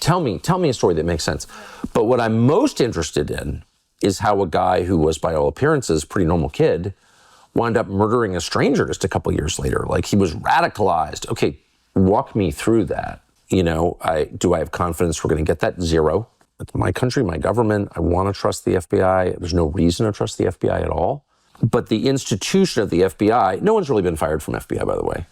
Tell me a story that makes sense. But what I'm most interested in is how a guy who was, by all appearances, a pretty normal kid, wound up murdering a stranger just a couple years later. Like, he was radicalized. Okay, walk me through that. You know, do I have confidence we're going to get that? Zero. It's my country, my government. I want to trust the FBI. There's no reason to trust the FBI at all. But the institution of the FBI, no one's really been fired from FBI, by the way.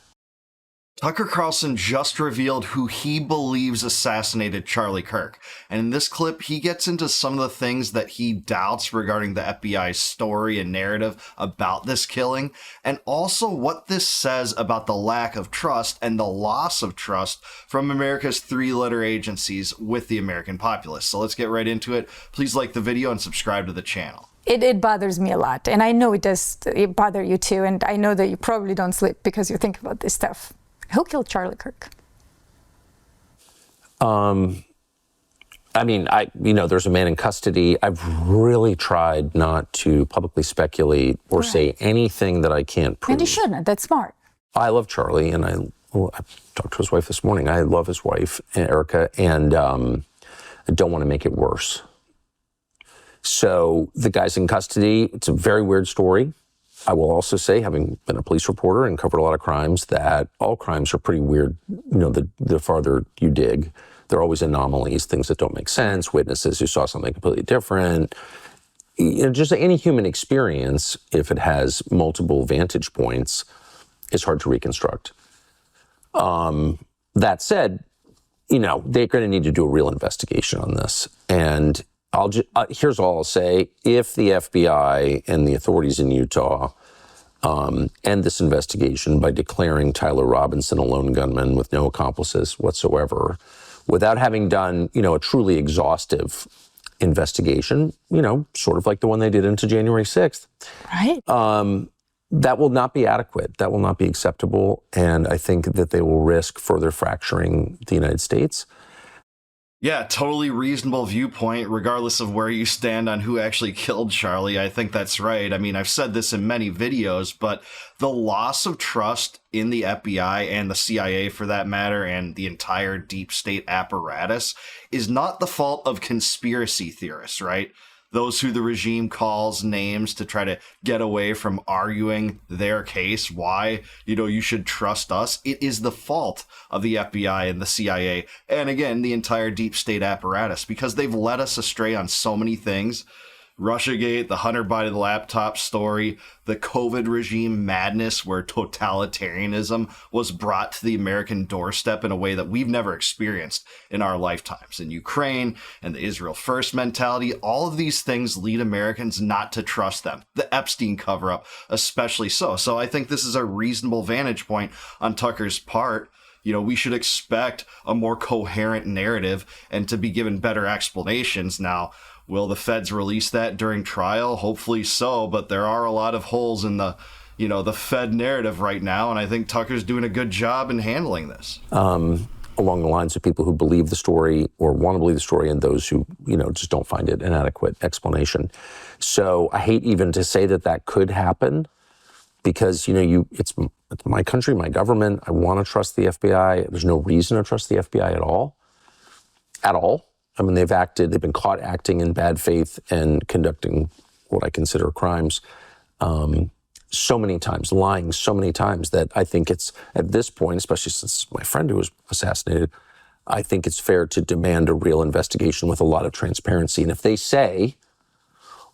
Tucker Carlson just revealed who he believes assassinated Charlie Kirk. And in this clip, he gets into some of the things that he doubts regarding the FBI's story and narrative about this killing, and also what this says about the lack of trust and the loss of trust from America's three-letter agencies with the American populace. So let's get right into it. Please like the video and subscribe to the channel. It bothers me a lot, and I know it bother you too, and I know that you probably don't sleep because you think about this stuff. Who killed Charlie Kirk? I mean, there's a man in custody. I've really tried not to publicly speculate or say anything that I can't prove. And you shouldn't. That's smart. I love Charlie, and I talked to his wife this morning. I love his wife, Erica, and I don't want to make it worse. So the guy's in custody. It's a very weird story. I will also say, having been a police reporter and covered a lot of crimes, that all crimes are pretty weird. You know, the farther you dig, there are always anomalies, things that don't make sense, witnesses who saw something completely different. You know, just any human experience, if it has multiple vantage points, is hard to reconstruct. That said, you know, they're going to need to do a real investigation on this. And here's all I'll say. If the FBI and the authorities in Utah end this investigation by declaring Tyler Robinson a lone gunman with no accomplices whatsoever, without having done, you know, a truly exhaustive investigation, you know, sort of like the one they did into January 6th. Right. That will not be adequate. That will not be acceptable. And I think that they will risk further fracturing the United States. Yeah, totally reasonable viewpoint, regardless of where you stand on who actually killed Charlie. I think that's right. I mean, I've said this in many videos, but the loss of trust in the FBI and the CIA, for that matter, and the entire deep state apparatus is not the fault of conspiracy theorists, right? Those who the regime calls names to try to get away from arguing their case, why, you know, you should trust us. It is the fault of the FBI and the CIA, and again, the entire deep state apparatus, because they've led us astray on so many things. Russiagate, the Hunter Biden laptop story, the COVID regime madness where totalitarianism was brought to the American doorstep in a way that we've never experienced in our lifetimes. In Ukraine and the Israel first mentality, all of these things lead Americans not to trust them. The Epstein cover-up especially so. So I think this is a reasonable vantage point on Tucker's part. You know, we should expect a more coherent narrative and to be given better explanations. Now, will the feds release that during trial? Hopefully so, but there are a lot of holes in the, you know, the Fed narrative right now, and I think Tucker's doing a good job in handling this. Along the lines of people who believe the story or want to believe the story, and those who, you know, just don't find it an adequate explanation. So I hate even to say that could happen, because, you know, it's my country, my government. I want to trust the FBI. There's no reason to trust the FBI at all. At all. I mean, they've been caught acting in bad faith and conducting what I consider crimes so many times, lying so many times, that I think it's, at this point, especially since my friend who was assassinated, I think it's fair to demand a real investigation with a lot of transparency. And if they say,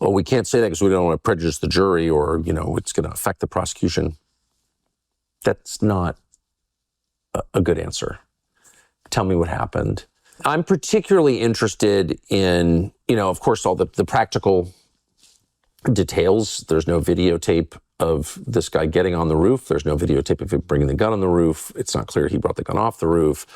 oh, we can't say that because we don't want to prejudice the jury, or, you know, it's going to affect the prosecution, that's not a good answer. Tell me what happened. I'm particularly interested in, you know, of course, all the practical details. There's no videotape of this guy getting on the roof. There's no videotape of him bringing the gun on the roof. It's not clear he brought the gun off the roof.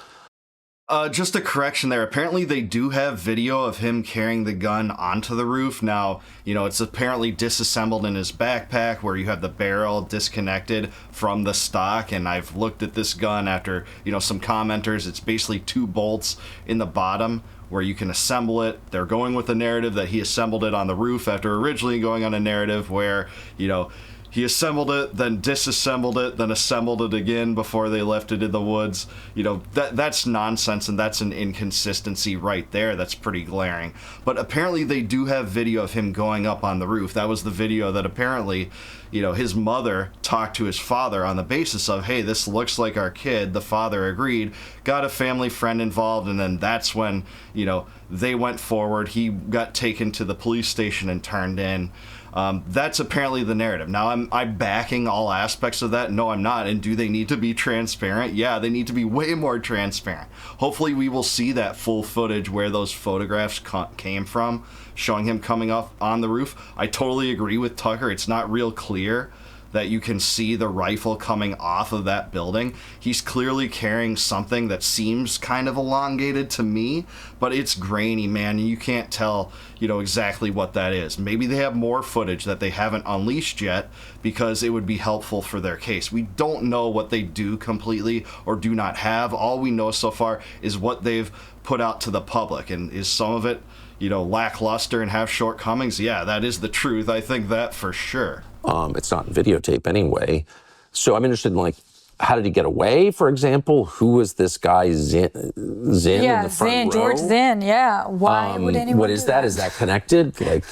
Just a correction there. Apparently they do have video of him carrying the gun onto the roof. Now, you know, it's apparently disassembled in his backpack where you have the barrel disconnected from the stock. And I've looked at this gun after, you know, some commenters. It's basically 2 bolts in the bottom where you can assemble it. They're going with the narrative that he assembled it on the roof after originally going on a narrative where, you know, He assembled it, then disassembled it, then assembled it again before they left it in the woods. You know, that's nonsense, and that's an inconsistency right there. That's pretty glaring. But apparently they do have video of him going up on the roof. That was the video that apparently, you know, his mother talked to his father on the basis of, hey, this looks like our kid. The father agreed, got a family friend involved, and then that's when, you know, they went forward. He got taken to the police station and turned in. That's apparently the narrative. Now, I'm backing all aspects of that. No, I'm not. And do they need to be transparent? Yeah, they need to be way more transparent. Hopefully we will see that full footage where those photographs came from, showing him coming up on the roof. I totally agree with Tucker. It's not real clear that you can see the rifle coming off of that building. He's clearly carrying something that seems kind of elongated to me, but it's grainy, man, and you can't tell, you know, exactly what that is. Maybe they have more footage that they haven't unleashed yet because it would be helpful for their case. We don't know what they do completely or do not have. All we know so far is what they've put out to the public, and is some of it, you know, lackluster and have shortcomings? Yeah, that is the truth. I think that for sure. It's not videotape anyway. So I'm interested in, like, how did he get away, for example? Who was this guy, Zin in the front row? George Zinn, yeah. Why would anyone What is that? Is that connected? Like,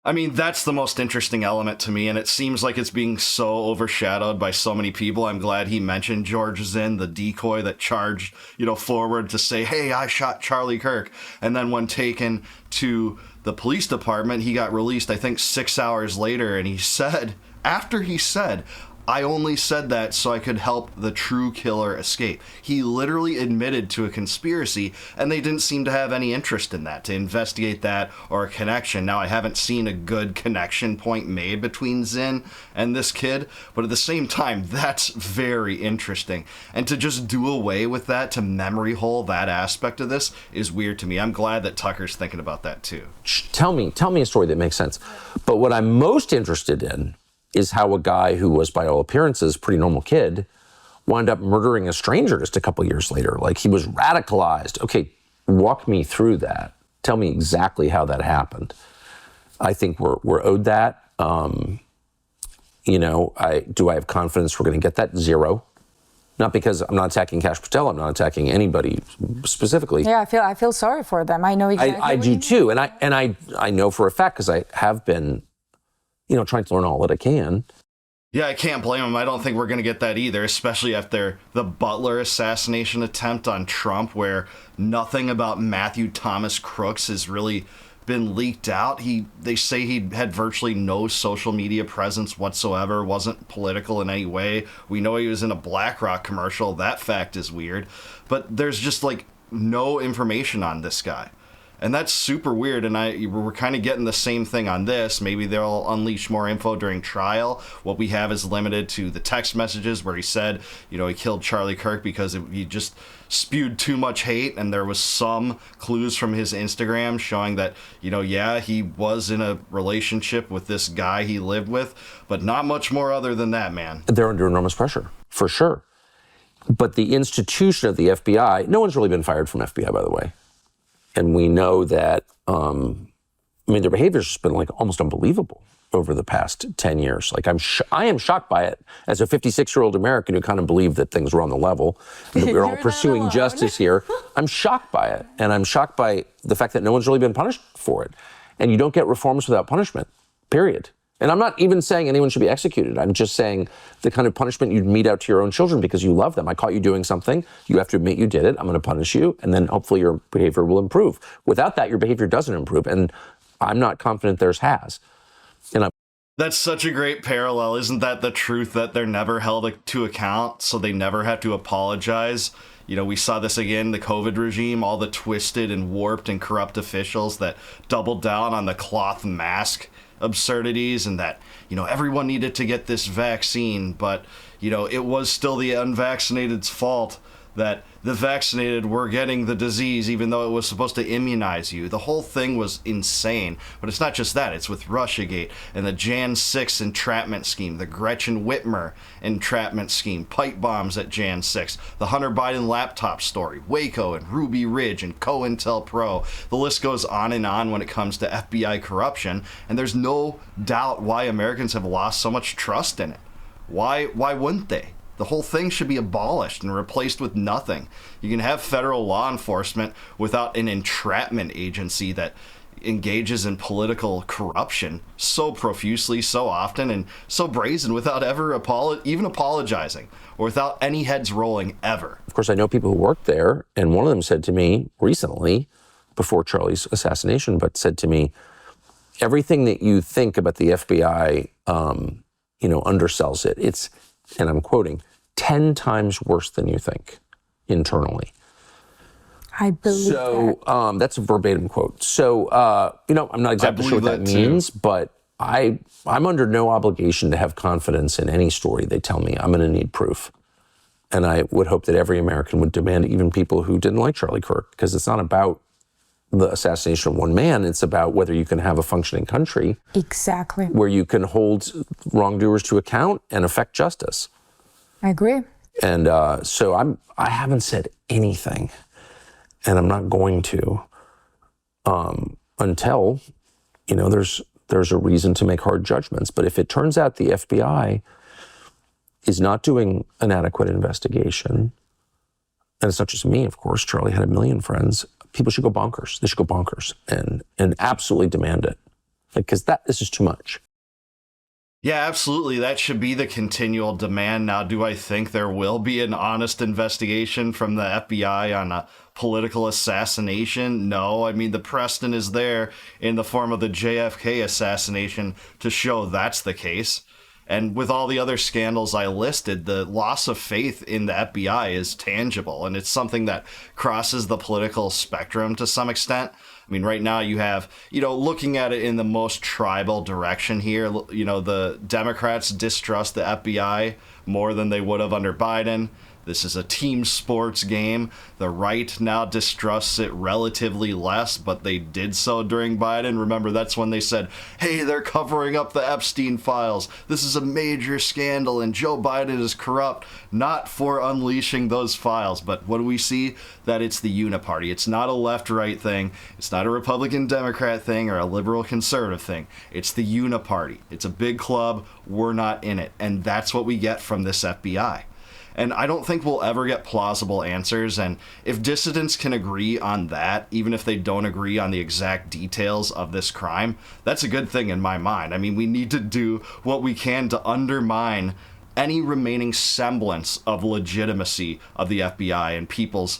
I mean, that's the most interesting element to me, and it seems like it's being so overshadowed by so many people. I'm glad he mentioned George Zinn, the decoy that charged, you know, forward to say, hey, I shot Charlie Kirk. And then when taken to the police department, he got released, I think, 6 hours later, and he said, after he said, I only said that so I could help the true killer escape. He literally admitted to a conspiracy, and they didn't seem to have any interest in that, to investigate that or a connection. Now, I haven't seen a good connection point made between Zinn and this kid, but at the same time, that's very interesting. And to just do away with that, to memory hole that aspect of this, is weird to me. I'm glad that Tucker's thinking about that too. tell me a story that makes sense. But what I'm most interested in is how a guy who was, by all appearances, a pretty normal kid, wound up murdering a stranger just a couple years later. Like, he was radicalized. Okay, walk me through that. Tell me exactly how that happened. I think we're owed that. You know, do I have confidence we're going to get that? Zero. Not because I'm not attacking Kash Patel. I'm not attacking anybody specifically. Yeah, I feel sorry for them. I know exactly. I do too, and I know for a fact, because I have been, you know, trying to learn all that I can. Yeah, I can't blame him. I don't think we're going to get that either, especially after the Butler assassination attempt on Trump, where nothing about Matthew Thomas Crooks has really been leaked out. They say he had virtually no social media presence whatsoever, wasn't political in any way. We know he was in a BlackRock commercial. That fact is weird. But there's just, like, no information on this guy. And that's super weird, and we're kind of getting the same thing on this. Maybe they'll unleash more info during trial. What we have is limited to the text messages where he said, you know, he killed Charlie Kirk because he just spewed too much hate, and there was some clues from his Instagram showing that, you know, yeah, he was in a relationship with this guy he lived with, but not much more other than that, man. They're under enormous pressure, for sure. But the institution of the FBI, no one's really been fired from FBI, by the way. And we know that, I mean, their behavior's just been, like, almost unbelievable over the past 10 years. Like, I am shocked by it as a 56-year-old American who kind of believed that things were on the level, and that we're all pursuing justice here. I'm shocked by it. And I'm shocked by the fact that no one's really been punished for it. And you don't get reforms without punishment, period. And I'm not even saying anyone should be executed. I'm just saying the kind of punishment you'd mete out to your own children because you love them. I caught you doing something. You have to admit you did it. I'm going to punish you. And then hopefully your behavior will improve. Without that, your behavior doesn't improve. And I'm not confident theirs has. And That's such a great parallel. Isn't that the truth, that they're never held to account, so they never have to apologize? You know, we saw this again, the COVID regime, all the twisted and warped and corrupt officials that doubled down on the cloth mask absurdities, and that, you know, everyone needed to get this vaccine, but, you know, it was still the unvaccinated's fault that the vaccinated were getting the disease even though it was supposed to immunize you. The whole thing was insane. But it's not just that. It's with Russiagate and the Jan 6 entrapment scheme, the Gretchen Whitmer entrapment scheme, pipe bombs at Jan 6, the Hunter Biden laptop story, Waco and Ruby Ridge and COINTELPRO. The list goes on and on when it comes to FBI corruption, and there's no doubt why Americans have lost so much trust in it. Why wouldn't they? The whole thing should be abolished and replaced with nothing. You can have federal law enforcement without an entrapment agency that engages in political corruption so profusely, so often, and so brazen without ever even apologizing or without any heads rolling ever. Of course, I know people who work there, and one of them said to me recently, before Charlie's assassination, but said to me, everything that you think about the FBI, undersells it. It's, and I'm quoting, 10 times worse than you think internally. I believe that. That's a verbatim quote. So, I'm not exactly sure what that means, but I'm under no obligation to have confidence in any story they tell me. I'm going to need proof. And I would hope that every American would demand, even people who didn't like Charlie Kirk, because it's not about the assassination of one man. It's about whether you can have a functioning country. Exactly. Where you can hold wrongdoers to account and effect justice. I agree. And so I haven't said anything, and I'm not going to until there's a reason to make hard judgments. But if it turns out the FBI is not doing an adequate investigation, and it's not just me, of course, Charlie had a million friends, people should go bonkers. They should go bonkers and absolutely demand it, because this is too much. Yeah, absolutely. That should be the continual demand. Now, do I think there will be an honest investigation from the FBI on a political assassination? No. I mean, the precedent is there in the form of the JFK assassination to show that's the case. And with all the other scandals I listed, the loss of faith in the FBI is tangible, and it's something that crosses the political spectrum to some extent. I mean, right now you have, looking at it in the most tribal direction here, the Democrats distrust the FBI more than they would have under Biden. This is a team sports game. The right now distrusts it relatively less, but they did so during Biden. Remember, that's when they said, hey, they're covering up the Epstein files. This is a major scandal, and Joe Biden is corrupt, not for unleashing those files. But what do we see? That it's the uniparty. It's not a left-right thing. It's not a Republican-Democrat thing or a liberal-conservative thing. It's the uniparty. It's a big club. We're not in it. And that's what we get from this FBI. And I don't think we'll ever get plausible answers. And if dissidents can agree on that, even if they don't agree on the exact details of this crime, that's a good thing in my mind. I mean, we need to do what we can to undermine any remaining semblance of legitimacy of the FBI and people's,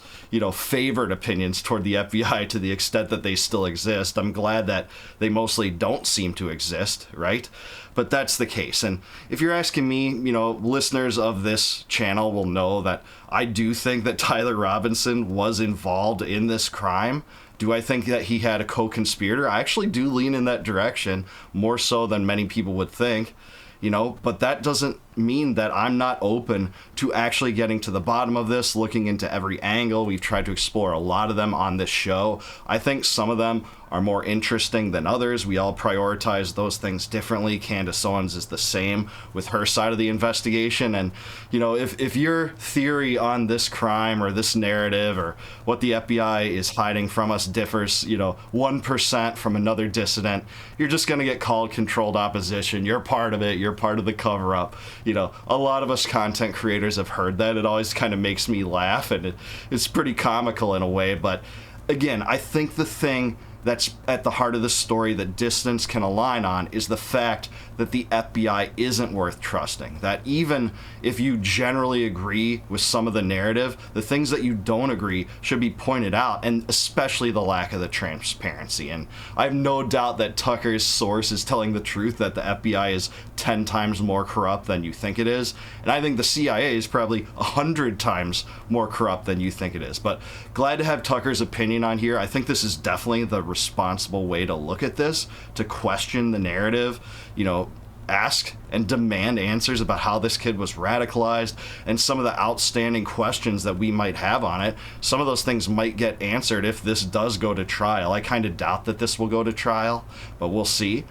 favored opinions toward the FBI to the extent that they still exist. I'm glad that they mostly don't seem to exist, right? But that's the case. And if you're asking me, listeners of this channel will know that I do think that Tyler Robinson was involved in this crime. Do I think that he had a co-conspirator? I actually do lean in that direction, more so than many people would think. But that doesn't mean that I'm not open to actually getting to the bottom of this, looking into every angle. We've tried to explore a lot of them on this show. I think some of them are more interesting than others. We all prioritize those things differently. Candace Owens is the same with her side of the investigation. And, if your theory on this crime or this narrative or what the FBI is hiding from us differs, 1% from another dissident, you're just going to get called controlled opposition. You're part of it. You're part of the cover-up. A lot of us content creators have heard that. It always kind of makes me laugh, and it's pretty comical in a way. But again, I think the thing that's at the heart of the story that dissidents can align on is the fact that the FBI isn't worth trusting. That even if you generally agree with some of the narrative, the things that you don't agree should be pointed out, and especially the lack of the transparency. And I have no doubt that Tucker's source is telling the truth, that the FBI is 10 times more corrupt than you think it is. And I think the CIA is probably 100 times more corrupt than you think it is. But glad to have Tucker's opinion on here. I think this is definitely the responsible way to look at this, to question the narrative, ask and demand answers about how this kid was radicalized and some of the outstanding questions that we might have on it. Some of those things might get answered if this does go to trial. I kind of doubt that this will go to trial, but we'll see.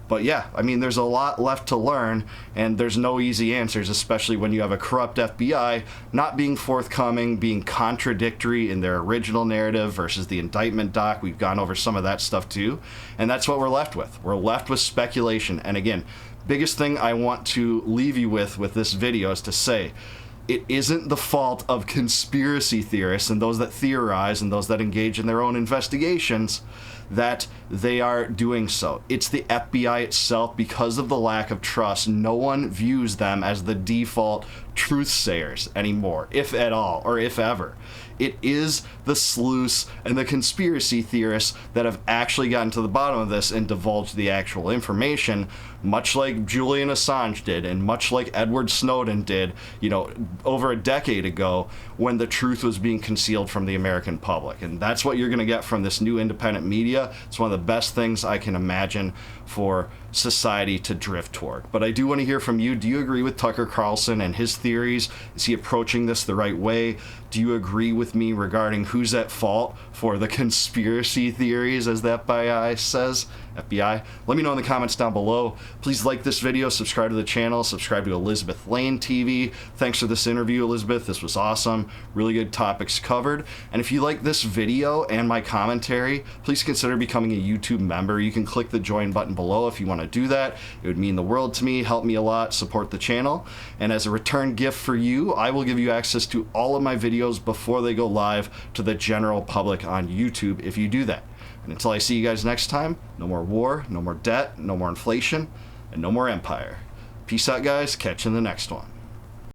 But yeah, I mean, there's a lot left to learn, and there's no easy answers, especially when you have a corrupt FBI not being forthcoming, being contradictory in their original narrative versus the indictment doc. We've gone over some of that stuff too, and that's what we're left with. We're left with speculation. And again, biggest thing I want to leave you with this video is to say, it isn't the fault of conspiracy theorists and those that theorize and those that engage in their own investigations that they are doing so. It's the FBI itself. Because of the lack of trust, no one views them as the default truth sayers anymore, if at all, or if ever. It is the sleuths and the conspiracy theorists that have actually gotten to the bottom of this and divulged the actual information, much like Julian Assange did and much like Edward Snowden did, you know, over a decade ago when the truth was being concealed from the American public. And that's what you're going to get from this new independent media. It's one of the best things I can imagine for society to drift toward. But I do want to hear from you. Do you agree with Tucker Carlson and his theories? Is he approaching this the right way? Do you agree with me regarding who's at fault for the conspiracy theories, as the FBI says? FBI? Let me know in the comments down below. Please like this video, subscribe to the channel, subscribe to Elizabeth Lane TV. Thanks for this interview, Elizabeth. This was awesome. Really good topics covered. And if you like this video and my commentary, please consider becoming a YouTube member. You can click the join button below if you want to do that. It would mean the world to me, help me a lot, support the channel. And as a return gift for you, I will give you access to all of my videos before they go live to the general public on YouTube if you do that. And until I see you guys next time, no more war, no more debt, no more inflation, and no more empire. Peace out, guys. Catch you in the next one.